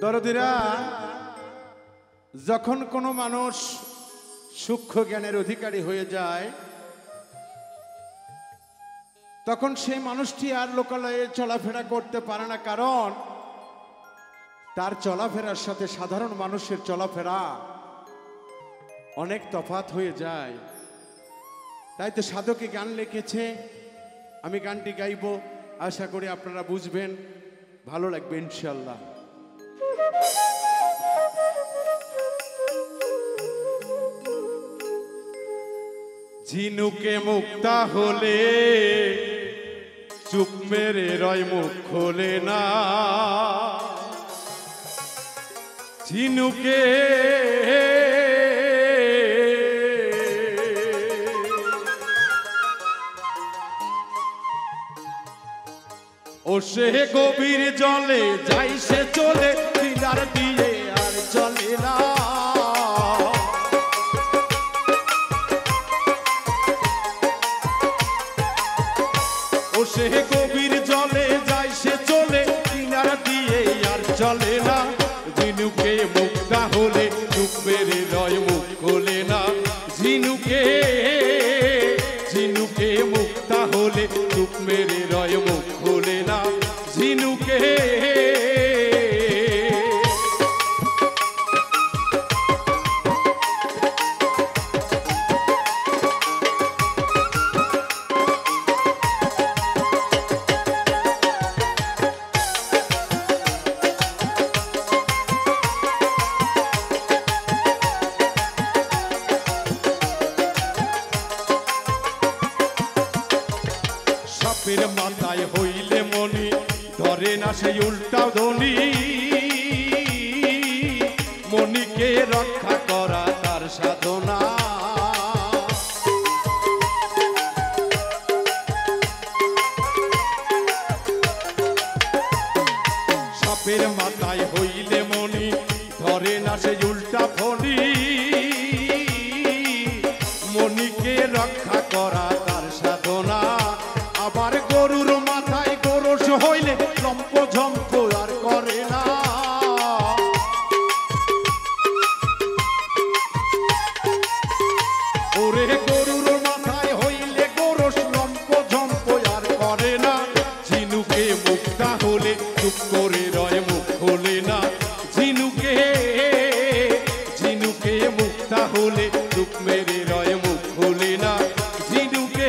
দরদিরা, যখন কোনো মানুষ সূক্ষ্ম জ্ঞানের অধিকারী হয়ে যায় তখন সেই মানুষটি আর লোকালয়ে চলাফেরা করতে পারে না, কারণ তার চলাফেরার সাথে সাধারণ মানুষের চলাফেরা অনেক তফাৎ হয়ে যায়। তাই তো সাধকে গান লিখেছে, আমি গানটি গাইব, আশা করি আপনারা বুঝবেন, ভালো লাগবে ইনশাআল্লাহ। ঝিনুকে মুক্তা হলে চুপ মেরে রয় মুখ খোলে না, ঝিনুকে ও সে গভীর জলে যাই সে চলে, দিদার দিয়ে আর চলে না। ও সে গভীর জলে যাই সে চলে, দিদার দিয়ে আর চলে না। ঝিনুকে মুক্তা হলে চুপ মেরে রয় মুখ খোলে না, ঝিনুকে ঝিনুকে মুক্তা হলে চুপ মেরে রয় মুখ খোলে না, ঝিনুকে সাপের মাথায় হইলে মনি ধরে না সেই উল্টা ধ্বনি, মনিকে রক্ষা করা তার সাধনা। সাপের মাথায় হইলে মনি ধরে না সেই উল্টা ধ্বনি, মনিকে রক্ষা করা তার সাধনা। আবার গরুর মাথায় গোরস হইলে লম্প ঝম্প আর করে না, ওরে গরুর মাথায় হইলে গোরস লম্প ঝম্প আর করে না। ঝিনুকে মুক্তা হলে চুপ করে রয় মুখ খোলে না, ঝিনুকে ঝিনুকে মুক্তা হলে চুপ মেরে রয় মুখ খোলে না, ঝিনুকে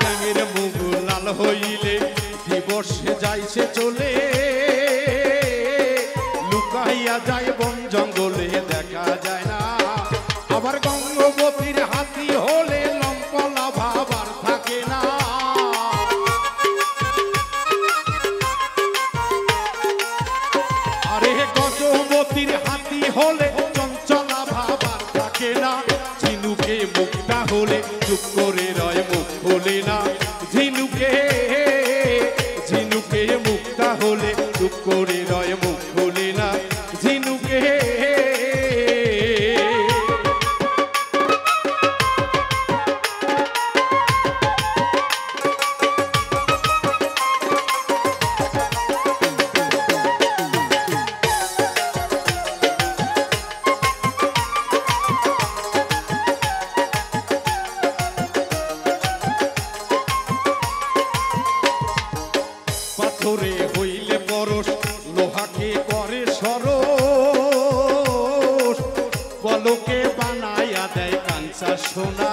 ভাঙের মুখ লাল হইলে দিবসে যাইছে চলে, লুকাইয়া যায় বন জঙ্গলে দেখা যায় না। আবার গঙ্গবতীর হাতি হলে লম্পলা ভাবার থাকে না, আরে গজবতীর হাতি হলে চঞ্চলা ভাবার থাকে না। ঝিনুকে মুক্তা হলে চুপ করে রয় মুখ খোলে না, ঝিনুকে ঝিনুকে মুক্তা হলে চুপ করে রয় মুখ খোলে না, ঝিনুকে পাথরে হইলে পরশ লোহাকে করে সরস, পলকে বানাইয়া দেয় কাঞ্চা সোনা।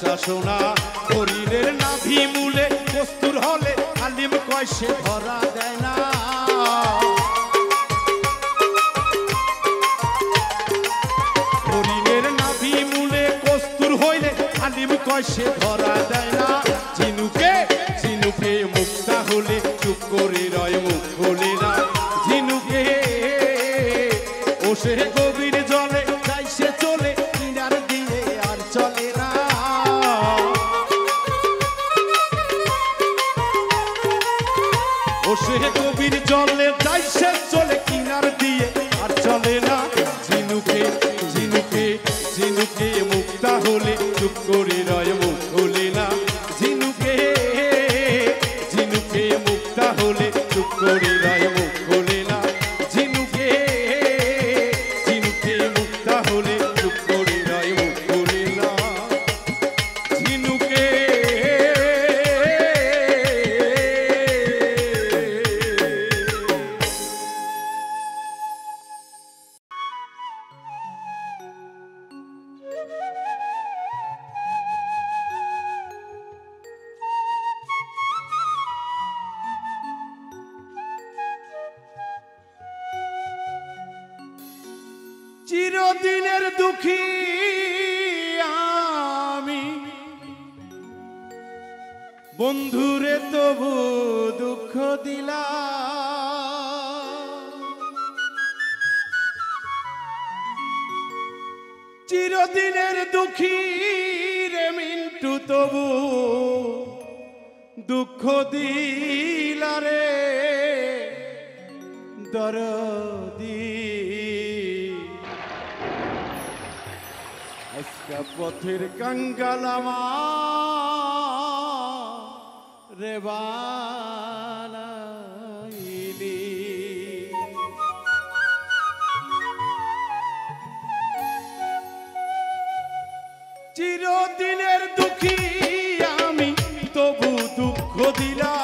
ফর্সা সোনা হরিণের নাভি মূলে কস্তুর হলে হালিম কয় সে ধরা দেয় না। হরিণের নাভি মূলে কস্তুর হইলে হালিম কয় সে ধরা দেয় না। ঝিনুকে ঝিনুকে মুক্তা হলে চুপ করে রয় মুখ খোলে না। ঝিনুকে ও সে গভীর জলে যাই সে চলে কিনার দিয়ে আর চলে না। ও সে গভীর জলে যাই সে চলে কিনার দিয়ে আর চলে না। ঝিনুকে ঝিনুকে ঝিনুকে মুক্তা হলে চুপ করে রয় মুখ খোলে না। ঝিনুকে ঝিনুকে মুক্তা হলে চুপ করে রয় মুখ খোলে না। ঝিনুকে ঝিনুকে মুক্তা হলে চুপ করে রয় মুখ খোলে না। ঝিনুকে চিরদিনের দুঃখী আমি বন্ধুরে তবু দুঃখ দিলাম। চিরদিনের দুঃখী রে মিন্টু তবু দুঃখ দিলা রে দরদি। আজকা পথের কাঙ্গালামা রে বানাইলি। চিরদিনের দুঃখী আমি তবু দুঃখ দিলাম।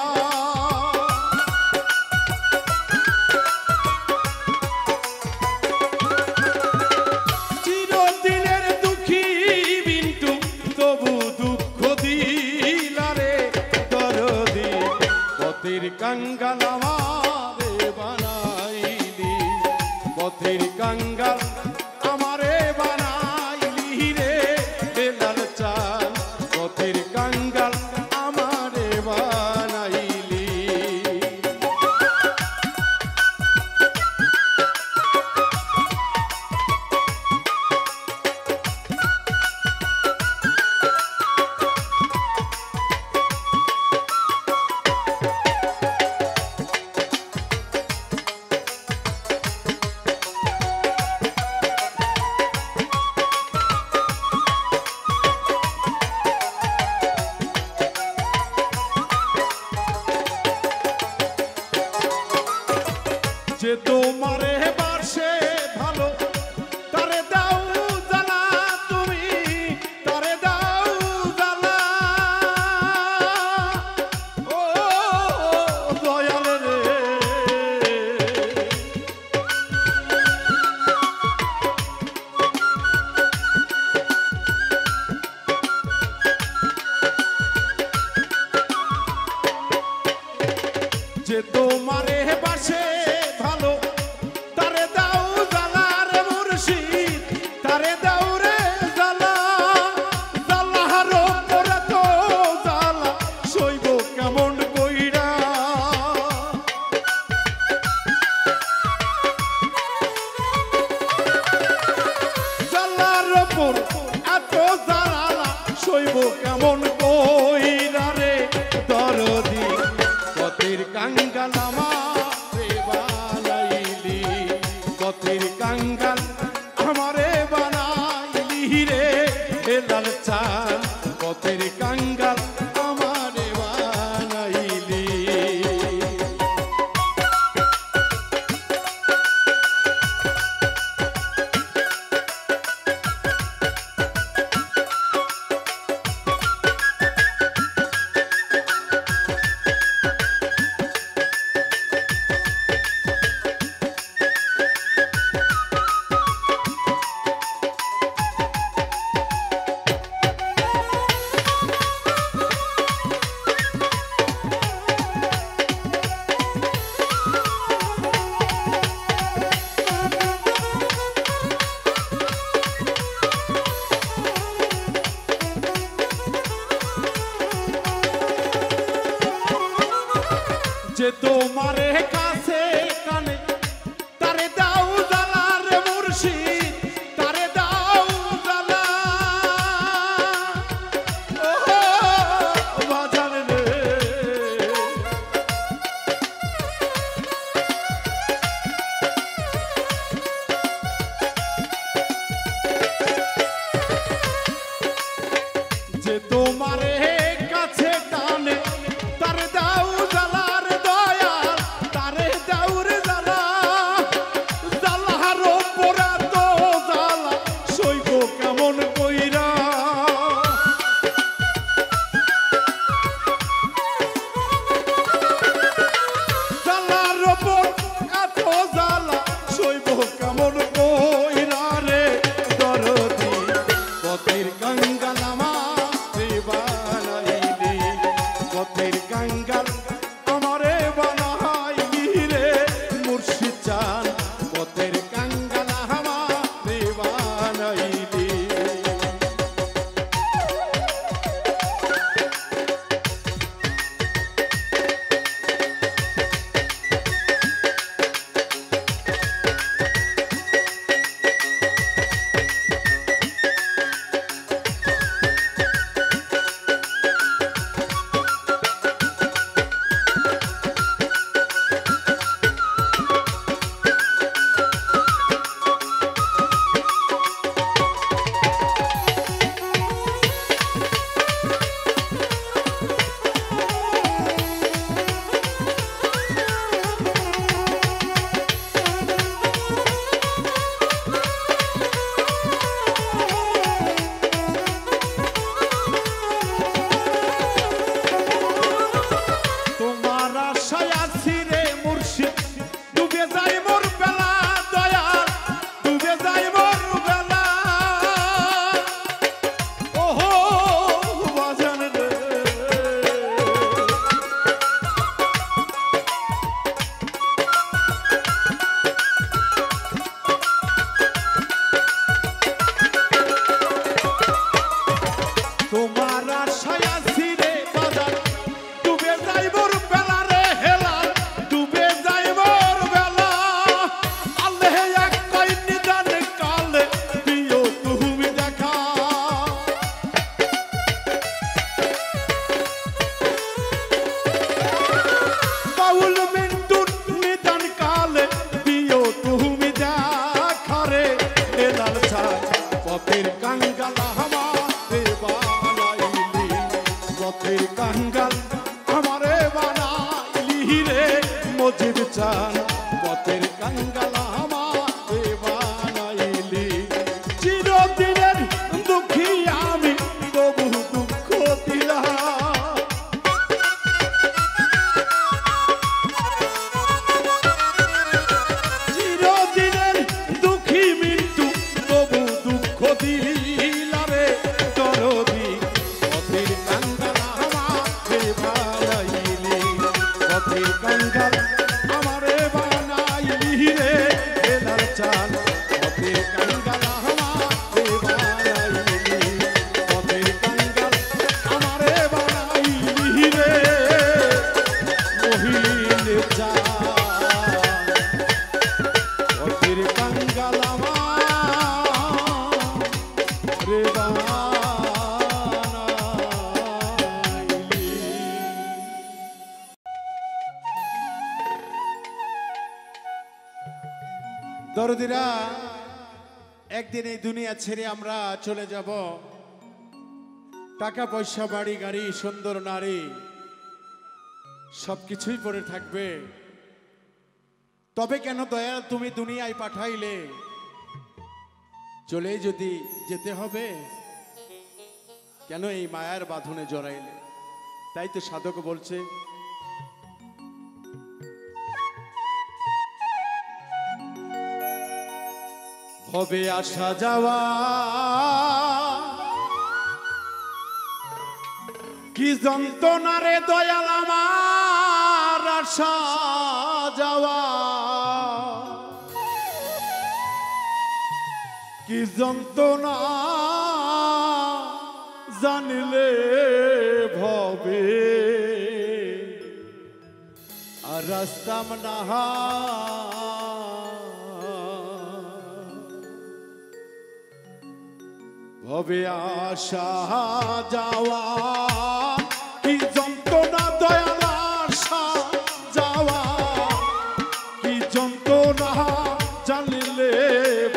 তোমারে কাছে কানে তারে দাও জ্বালা রে মুর্শিদ তারে দাও জ্বালা ও বাজার রে যে তোমারে কাছে টানে তারে দাও জ্বালা রে দয়াল তারে দাও রে জ্বালা জ্বালার ওপরে তো জ্বালা সইব কেমন কইরা জ্বালার ওপর এত জ্বালা সইব কেমন কইরা রে দরদি পথের গঙ্গা নামা বানাইলি পথের কাঙ্গাল আমারে বানাইলি রে মুর্শিদ চান পথের কাঙ্গাল আমারে বানাইলি পথের কাঙ্গাল আমারে বানাইলি পথের কাঙ্গাল আমারে বানাইলি রে মজিদ চান পথের কাঙ্গাল আমারে বানাইলি চিরদিনের দুঃখী আমি তবু দুঃখ দিলাম চিরদিনের দুঃখী মৃত্যু তবু দুঃখ দিলারে দরদি পথের কাঙ্গাল আমারে বানাইলি পথের কাঙ্গাল আমারে বানাইলি রে হেলাল চান পথের কাঙ্গাল আমারে বানাইলি পথের কাঙ্গাল আমারে বানাইলি রে মহিল চান পথের কাঙ্গাল আমারে বানাইলি। দরদিরা একদিন এই দুনিয়া ছেড়ে আমরা চলে যাব টাকা পয়সা বাড়ি গাড়ি সুন্দর নারী সবকিছুই পড়ে থাকবে তবে কেন দয়া তুমি দুনিয়ায় পাঠাইলে চলে যদি যেতে হবে কেন এই মায়ার বাঁধনে জড়াইলে তাই তো সাধক বলছে হবে আসা যাওয়া কি যন্ত্রণা রে দয়াল আমার আসা যাওয়া কি যন্ত্রণা জানিলে ভবে আর রাস্তাম না ভবে আসা যাওয়া কি যন্ত্রণা দয়াল আসা যাওয়া কি যন্ত্রণা জানিলে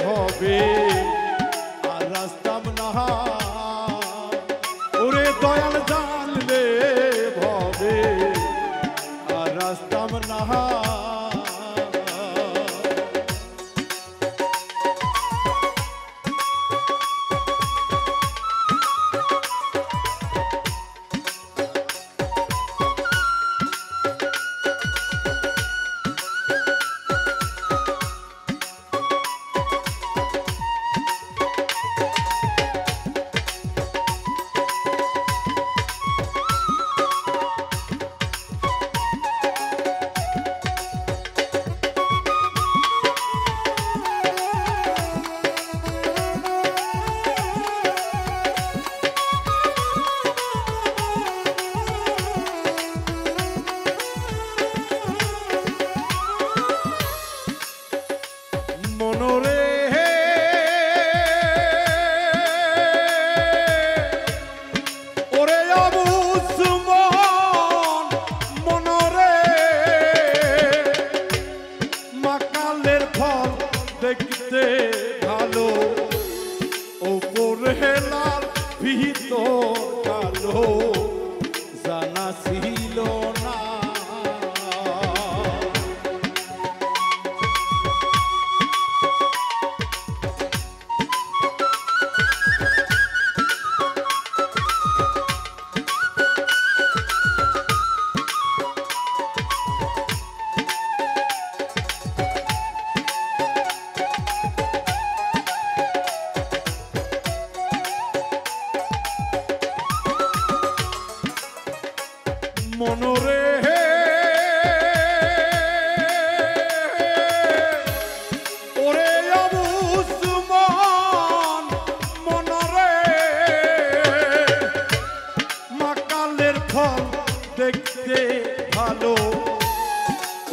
ভবে আর রাস্তাম না ওরে দয়াল জানলে ভবে আর রাস্তাম না দেখতে ভালো ওপরে লাল ভিতর কালো জানা ছিল না মনরে ওরে অবুসমান মনরে মাকালের ফল দেখতে ভালো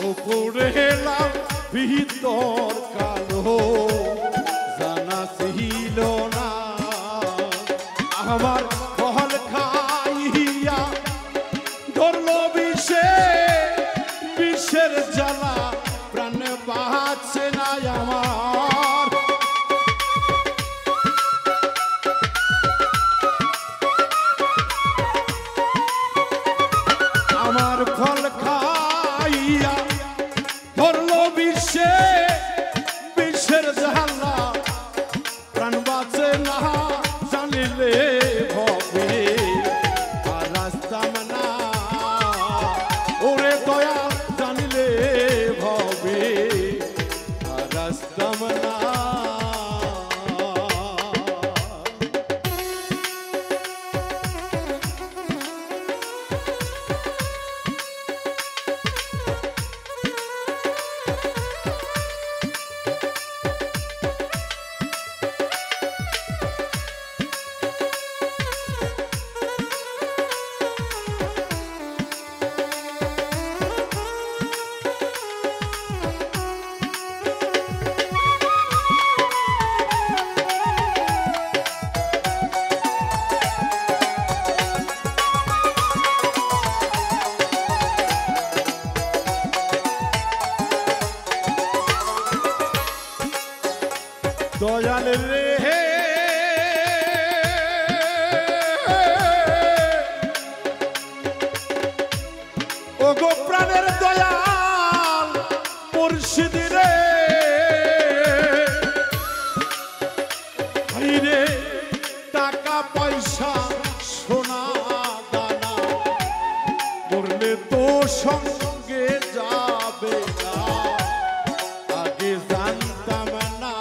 ওপরে লাল ভিতর কালো জানা ছিল না আমার ফল খাইয়া ধরলো বিষের জ্বালা প্রাণ বাঁচছে না আমার আমার ফল খাইয়া ধরলো বিষের জ্বালা প্রাণ বাঁচে না জানিলে ভবে আর রাস্তাম না ওরে দয়াল জানিলে ভবে আর রাস্তাম না দয়াল রে ও গো প্রাণের দয়াল মুর্শিদ রে রে টাকা পয়সা সোনা দানা করলে তো সঙ্গে যাবে না আগে জানতাম না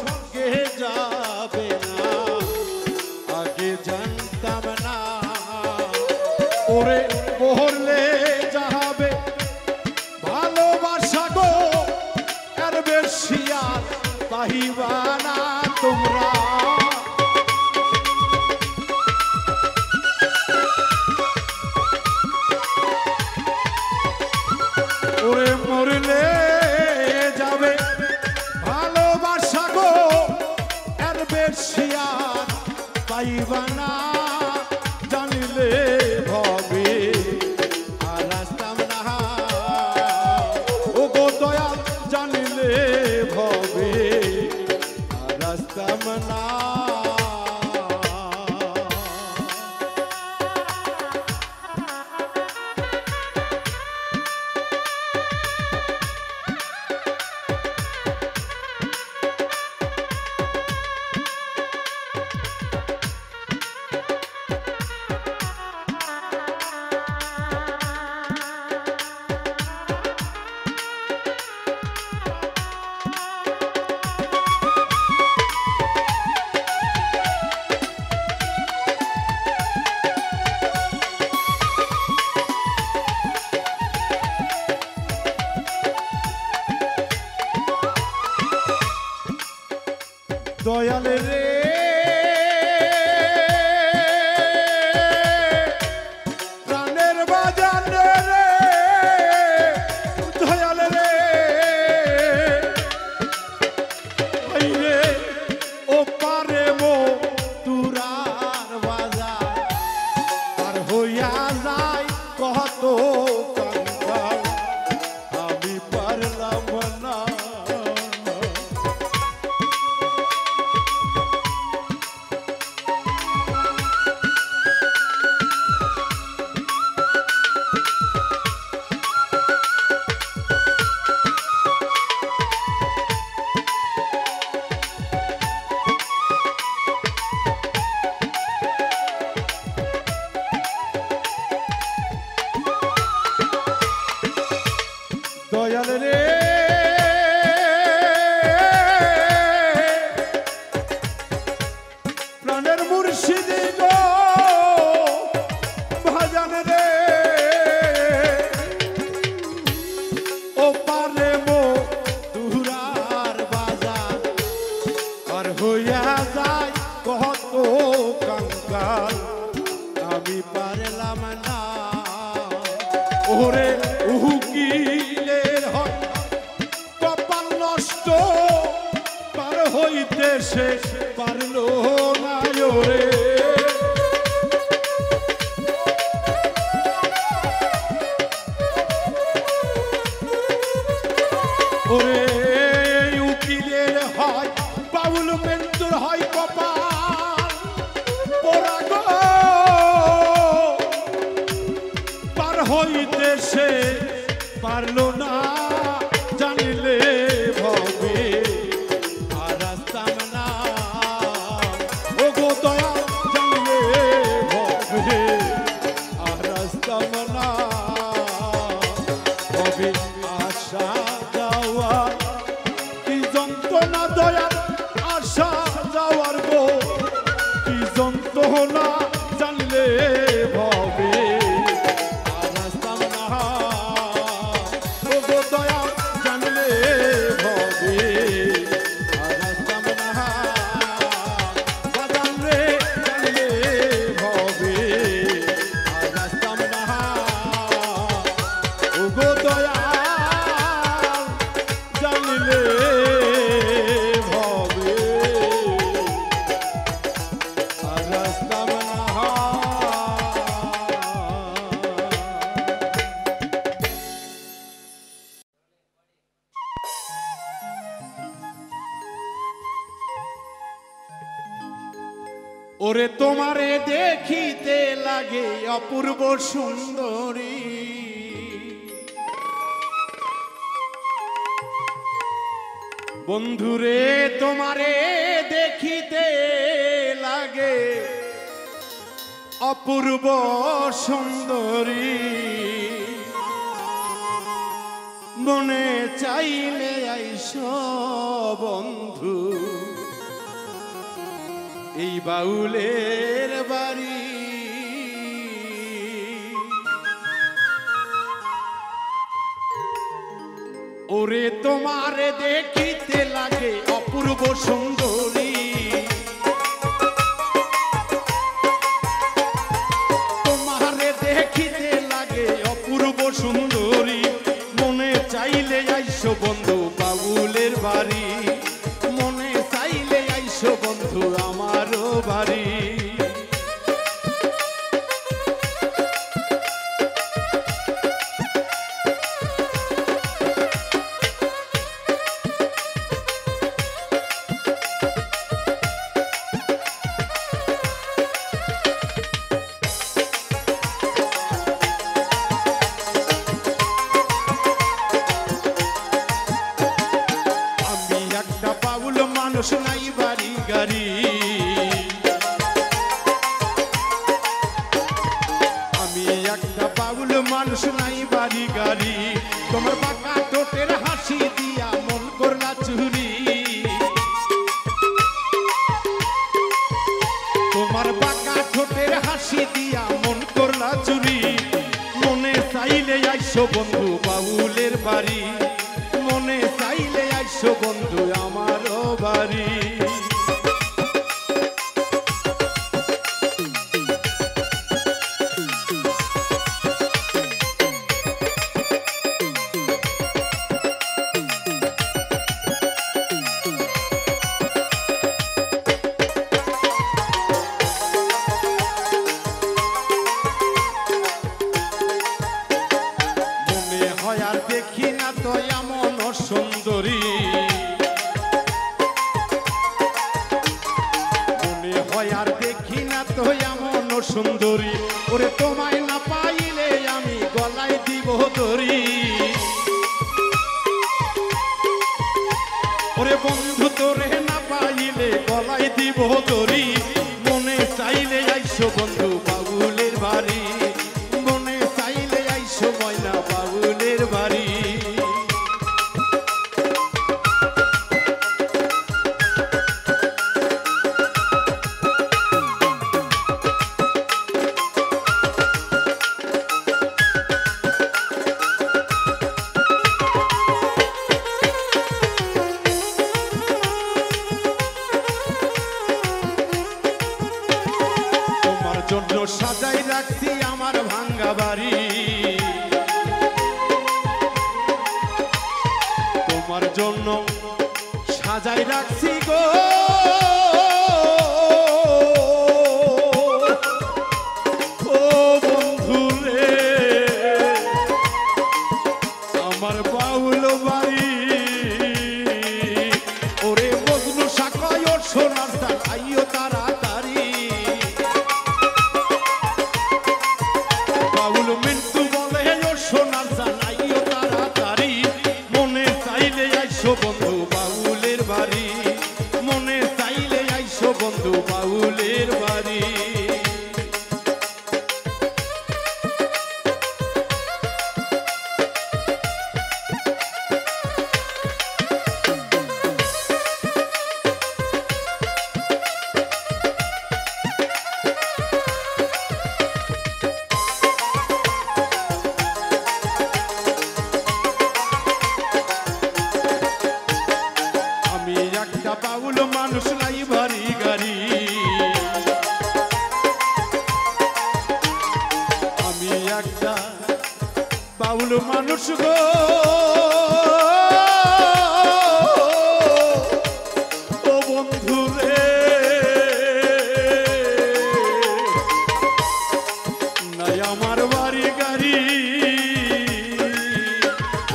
সঙ্গে যাবে না, আগে জানতাম না। ওরে পড়লে যাবে ভালোবাসা গো, এর বেশি আর পাইবা না তোমরা। ওরে মরলে যাবে ভালোবাসা গো, এর বেশি আর পাইবা না। জানিলে ভবে আর আসতাম না, ও গো দয়াল জানিলে ভবে আর আসতাম না। দয়াল রে প্রাণের বাজান রে, দয়াল রে ওই রে ও পারে মো তুরার বাজার আর হইয়া যায় কত কাঙ্গাল, আমি পারলাম না। দয়াল রে প্রাণের মুর্শিদি গো ভাজান রে, ও পারে মো দুরার বাজার আর হইয়া যায় কত কাঙ্গাল, আমি পারলাম না। ওরে উকিলের হয় কপাল নষ্ট, পার হইতে সে পারলো না। ওরে ওরে উকিলের হয় বাউল মেন্তুর হয় কপাল পোড়া গো, পার হইতে সে পারলো না। জানিলে ভবে আর আসতাম না, ও গো দয়াল জানিলে ভবে আর আসতাম না। ভবে আশা যাওয়া কি যন্ত্রণা দয়াল, আশা যাওয়ার গো কি যন্ত্রণা, জানলে ভবে আর আসতাম না। ও গো দয়াল জানলে ভবে আর আসতাম না। বাজান রে জানলে ভবে আর আসতাম না। ও গো দয়াল জানলে ভবে আর আসতাম না। ওরে তোমারে দেখিতে লাগে অপূর্ব সুন্দরী, বন্ধুরে তোমারে দেখিতে লাগে অপূর্ব সুন্দরী। মনে চাইলে আইসো বন্ধু এই বাউলের বাড়ি। ওরে তোমারে দেখিতে লাগে অপূর্ব সুন্দরী, তোমারে দেখিতে লাগে অপূর্ব সুন্দরী, মনে চাইলে আইসো বন্ধু বাউলের বাড়ি, মনে চাইলে আইসো বন্ধু আমারও বাড়ি। মানুষ নাই বাড়ি গাড়ি, আমি একটা বাউল মানুষ নাই বাড়ি গাড়ি, তোমার বাঁকা ঠোঁটের হাসি দিয়া মন করলা চুরি, তোমার বাঁকা ঠোঁটের হাসি দিয়া মন করলা চুরি, মনে চাইলে আইসো বন্ধু বাউলের বাড়ি, মনে চাইলে আইসো বন্ধু আমারও বাড়ি। মনে হয় আর দেখি না তো এমন সুন্দরী, মনে হয় আর দেখি না তো এমন সুন্দরী, ওরে তোমায় না পাইলে আমি গলায় দিব দড়ি, ওরে বন্ধু তোরে না পাইলে গলায় দিব দড়ি, মনে চাইলে আইসো বন্ধু বাউলের বাড়ি, মনে চাইলে আইসো ময়না বাউলের বাড়ি। তোমার জন্য সাজাই রাখছি আমার ভাঙ্গা বাড়ি, তোমার জন্য সাজাই রাখছি গো ও বন্ধু রে আমার বাউল বাড়ি, ওরে মজনু শাখায় ওর সোনার আইও তাড়াতাড়ি, বাউল মিন্টু বলে ও সোনার জানাইও তাড়াতাড়ি, মনে চাইলে আইসো বন্ধু বাউলের বাড়ি, মনে চাইলে আইসো বন্ধু বাউলের বাড়ি। আমি একটা বাউল মানুষ নাই বাড়ি গাড়ি, আমি একটা বাউল মানুষ গো ও বন্ধু রে নাই আমার বাড়ি গাড়ি,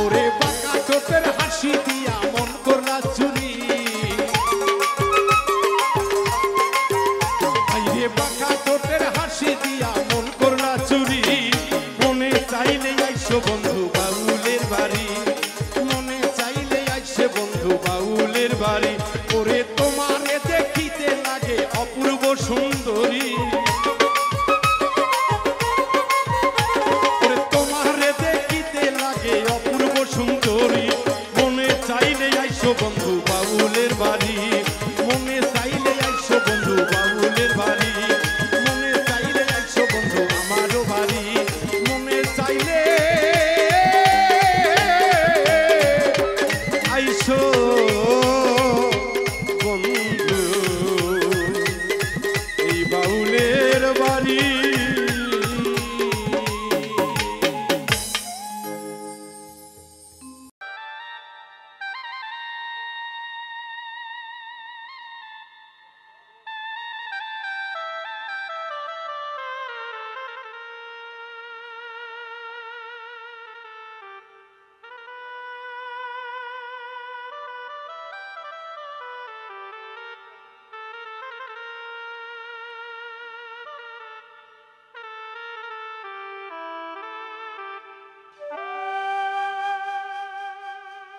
ওরে বাঁকা ঠোঁটের হাসি দিয়া মন করলা চুরি, আইরে বাঁকা ঠোঁটের হাসি দিয়া মন করলা চুরি, মনে চাইলে আইসো বন্ধু বাউলের বাড়ি,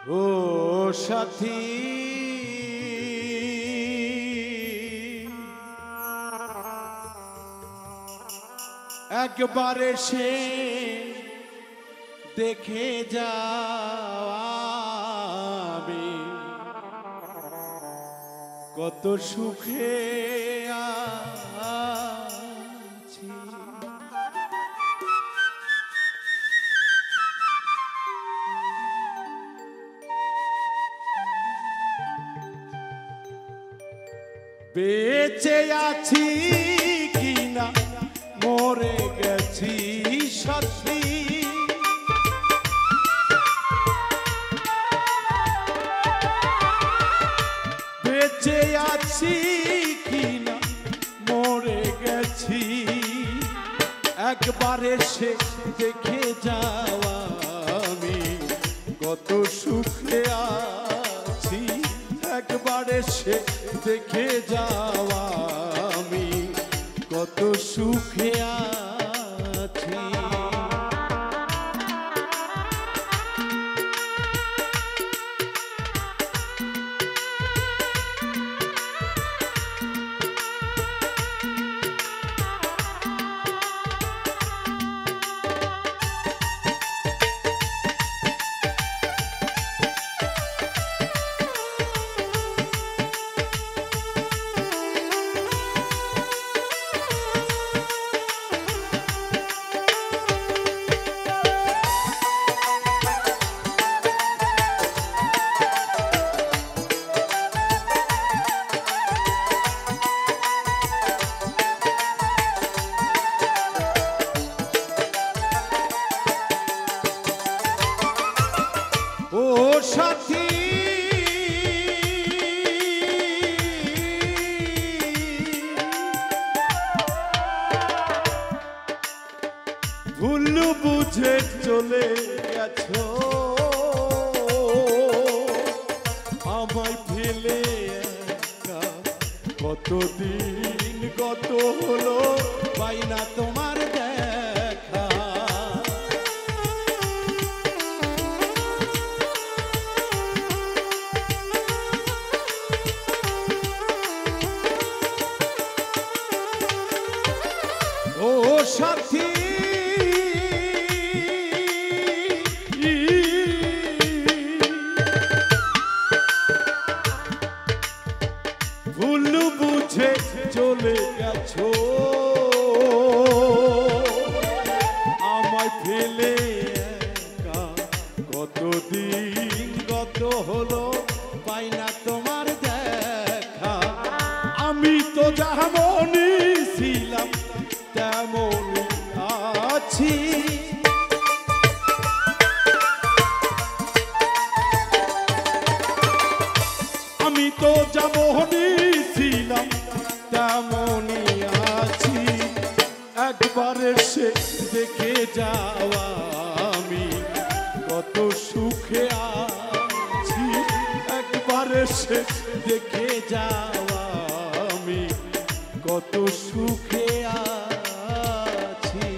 ও সাথী একবার এসে দেখে যাবে কত সুখে আছি। বেঁচে আছি কিনা মরে গেছি সাথী, বেঁচে আছি কিনা মরে গেছি, একবার এসে দেখে যাওয়া আমি কত সুখে আছি, একবার এসে দেখে যাওয়া আমি কত সুখে আছি। ও সাথী ভুল বুঝে চলে গেছো আমায় ফেলে একা, কতদিন কত হলো পাই না তোমার দেখা। ও সাথী ভুল বুঝে চলে গেছো আমায় ফেলে একা, কতদিন কত হলো পাই না তোমার দেখা। আমি তো যেমনই ছিলাম তেমনই আছি, আমি তো যেমনই ছিলাম তেমনই আছি, একবার এসে দেখে যাওয়া আমি কত সুখে আছি, একবার এসে দেখে যাওয়া আমি কত সুখে আছি।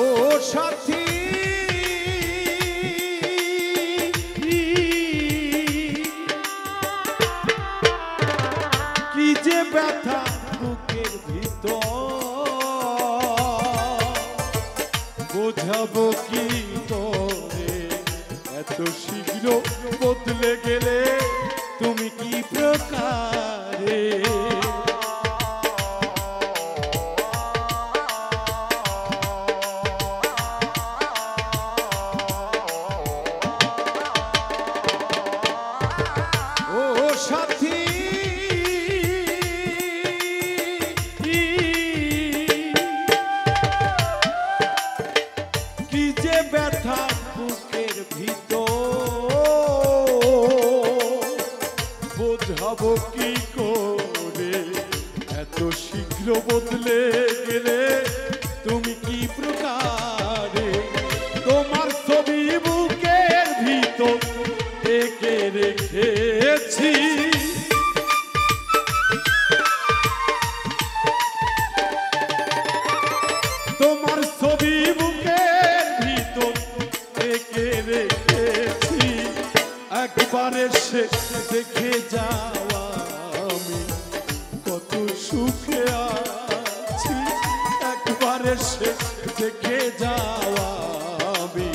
ও সাথী কি যে ব্যথা বুকের ভিতর, বোঝাবো কি করে এত শীঘ্র বদলে গেলে তুমি কি প্রকারে। ও সাথী সে দেখে যাওয়া আমি কত সুখে আছি, একবার সে দেখে যাওয়া আমি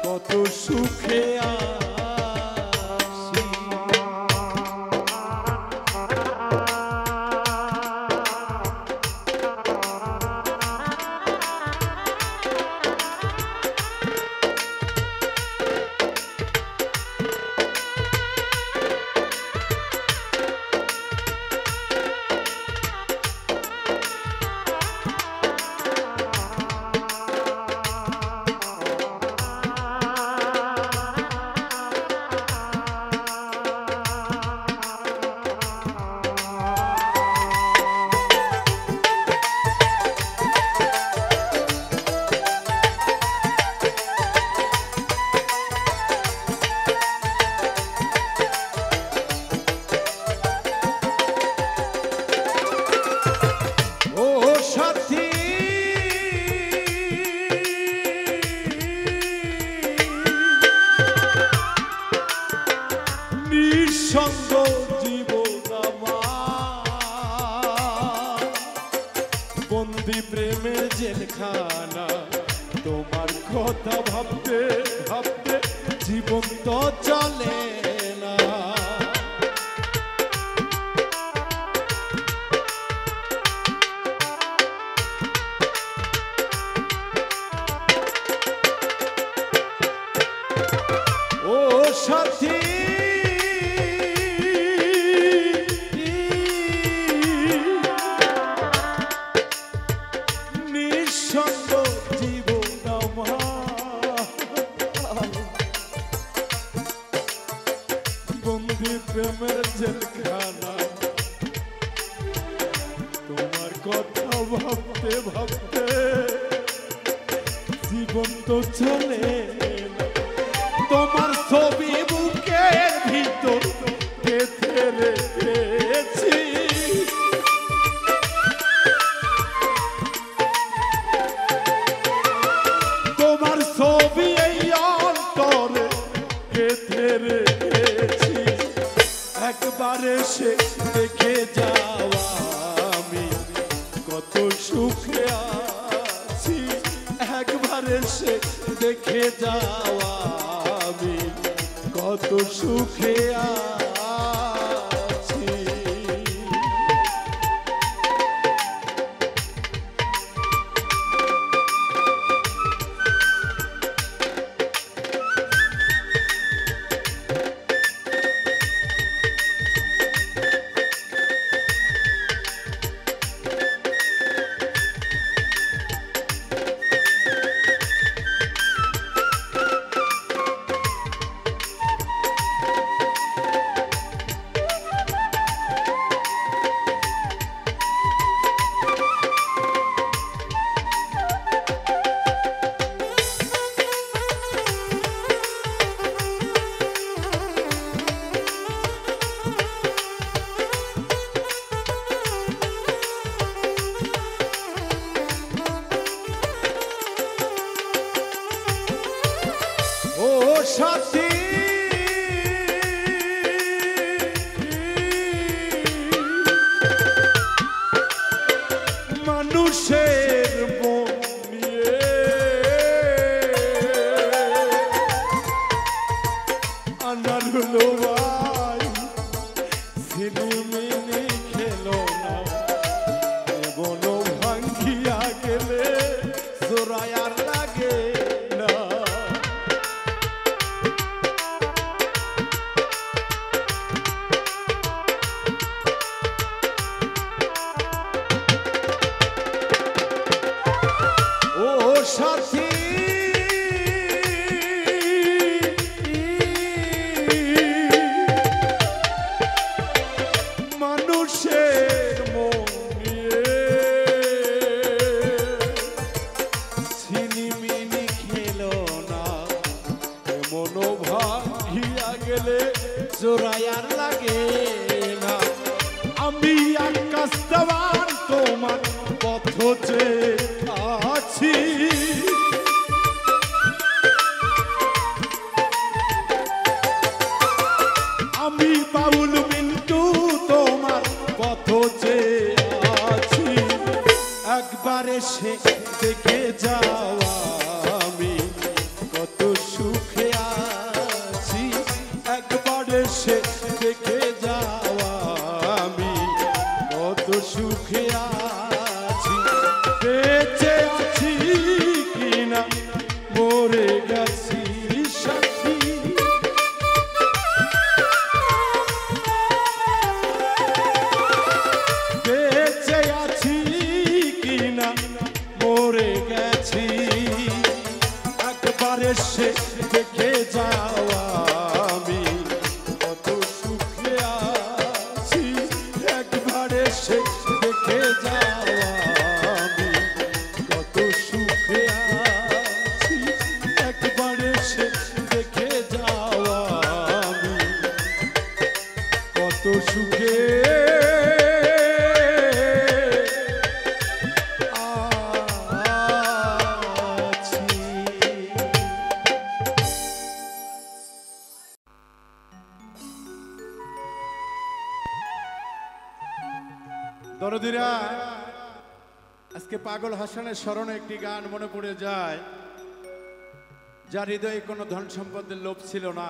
কত সুখে আছি। নিঃসঙ্গ জীবন আমার, বন্দি প্রেমের জেলখানা, তোমার কথা ভাবতে ভাবতে জীবন তো চলে না। ও সাথী নিঃসঙ্গ জীবন আমার, বন্দি প্রেমের জেলখানা, তোমার কথা ভাবতে ভাবতে জীবন তো চলে না। তোমার ছবি বুকের ভিতর গেঁথে রেখেছি, তোমার ছবি এই অন্তরে গেঁথে রেখেছি, একবার এসে দেখে যাওয়া আমি কত সুখে আছি, একবার এসে দেখে যাওয়া আমি কত সুখে আছি। ও সাথী মানুষের মন নিয়ে আনার হলো ভাই, ঝিলিমিলি খেলো না, বন ভাঙ্গিয়া গেলে জোড়ায়ার লাগে না। ও সাথী মানুষের মন নিয়ে ঝিলিমিলি খেলো না, মনো ভাঙিয়া গেলে জোড়ায়ার লাগে না। আমি আকাশ দেওয়ান তোমার পথ চেয়ে আছি, যাওয়া আমি কত সুখে আছি একবার এসে দেখে যাওয়া আমি কত সুখে আছি বেঁচে আছি কিনা মরে গেছি সাথী বেঁচে আছি কিনা মরে গেছি একবার এসে দেখে যাওয়া আমি কত সুখে আছি একবার এসে দেখে যাওয়া আমি কত সুখে আছি একবার এসে দেখে যাওয়া আমি কত সুখে দরদিরা আজকে পাগল হাসানের স্মরণে একটি গান মনে পড়ে যায় যার হৃদয়ে কোনো ধন সম্পদের লোভ ছিল না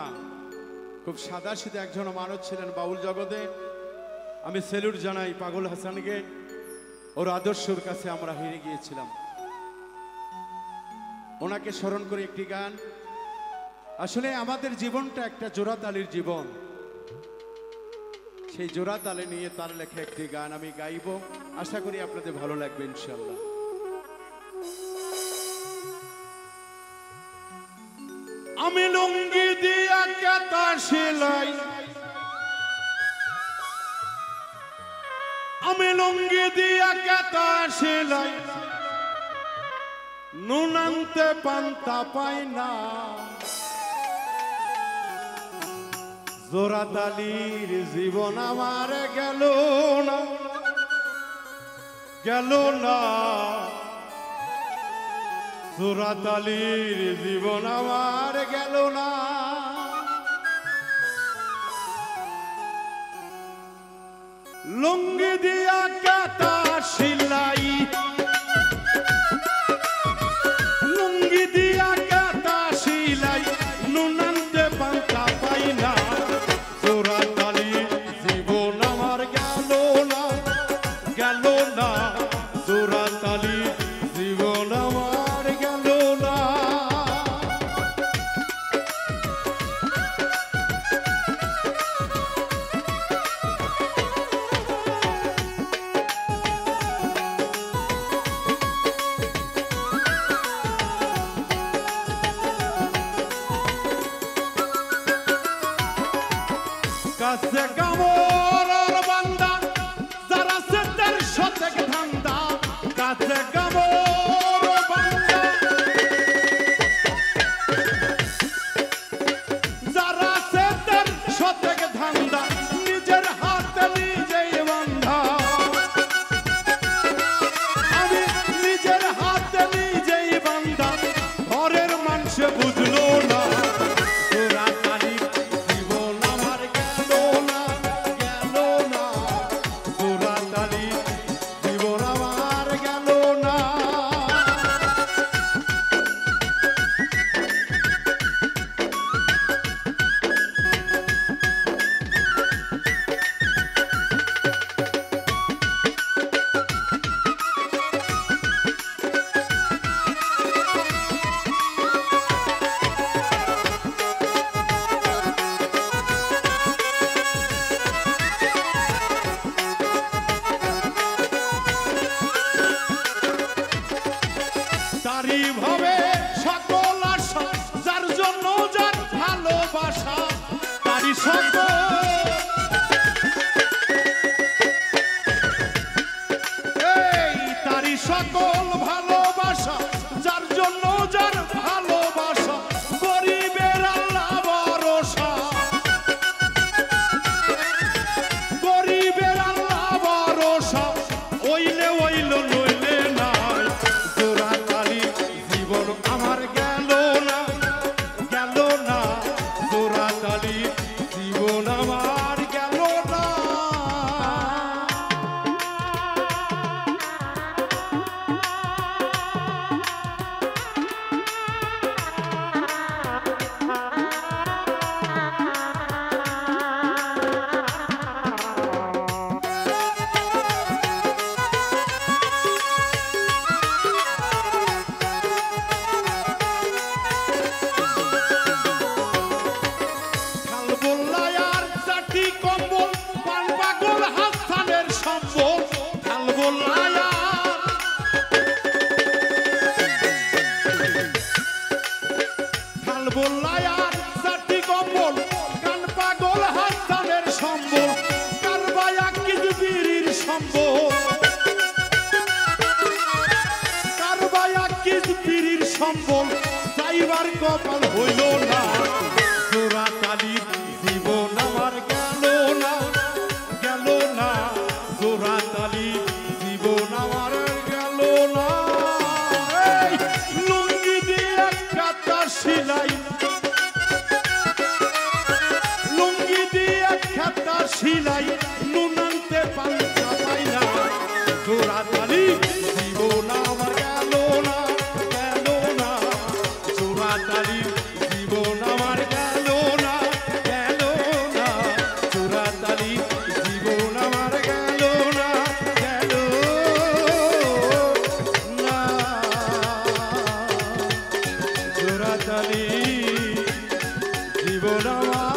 খুব সাদা সিধা একজন মানুষ ছিলেন বাউল জগতে আমি সেলুট জানাই পাগল হাসানকে ওর আদর্শর কাছে আমরা হেরে গিয়েছিলাম ওনাকে স্মরণ করে একটি গান আসলে আমাদের জীবনটা একটা জোড়াতালির জীবন সেই জোড়া তালে নিয়ে তার লেখা একটি গান আমি গাইব আশা করি আপনাদের ভালো লাগবে ইনশাআল্লাহ আমি লুঙ্গি দিয়া কাটা সেলাই আমি লুঙ্গি দিয়া কাটা সেলাই নুন আনতে পান্তা পাই না জোড়াতালির জীবন আমার গেল না গেল না জোড়াতালির জীবন আমার গেল না লুঙ্গি দিয়া কাটা সেলাই লুঙ্গি দিয়া কাটা সেলাই নুন আনতে পান্তা পাই না জোড়াতালি জীবন আমার গেল না গেল না জোড়াতালি জীবন আমার গেল না কাছে কামর বান্দা যারা সেটার শতক ধান্দা কাছে কামর বান্দা যারা সেটার শতক ধান্দা নিজের হাতে নিজেই বান্ধা আমি নিজের হাতে নিজেই বান্ধা ঘরের মানুষ বুঝলো না ভাবে সকল আশা যার জন্য যার ভালোবাসা তারি সকল তারি সকল ভালোবাসা যার জন্য যার ভালোবাসা গরিবের আল্লাহ ভরসা গরিবের আল্লাহ ভরসা ওইলে ওইল নইলে নাই জোড়াতালি জীবন আমার গেল না জোড়াতালি জীবন আমার বললায়ার সাথী কম্বল গান পাগল হাসানের সম্বল কারবায়া কিছু বীরির সম্বল কারবায়া কিছু বীরির সম্বল সাইবার কপাল হইল না জোড়া তালির জীবন আমার গেল না গেল না জোড়া তালির জীবন আমার গেল না লুঙ্গি দিয়ে কাটা সিলাই লুঙ্গি দিয়ে কাটা সিলাই নুন আনতে পান্তা পাই না জোড়া তালির জীবন আমার গেল না গেল না জোড়া তালির জীবন আমার গেল না গেল না জোড়া তালির জীবন আমার গেল না গেল না জোড়া তালির জীবন আমার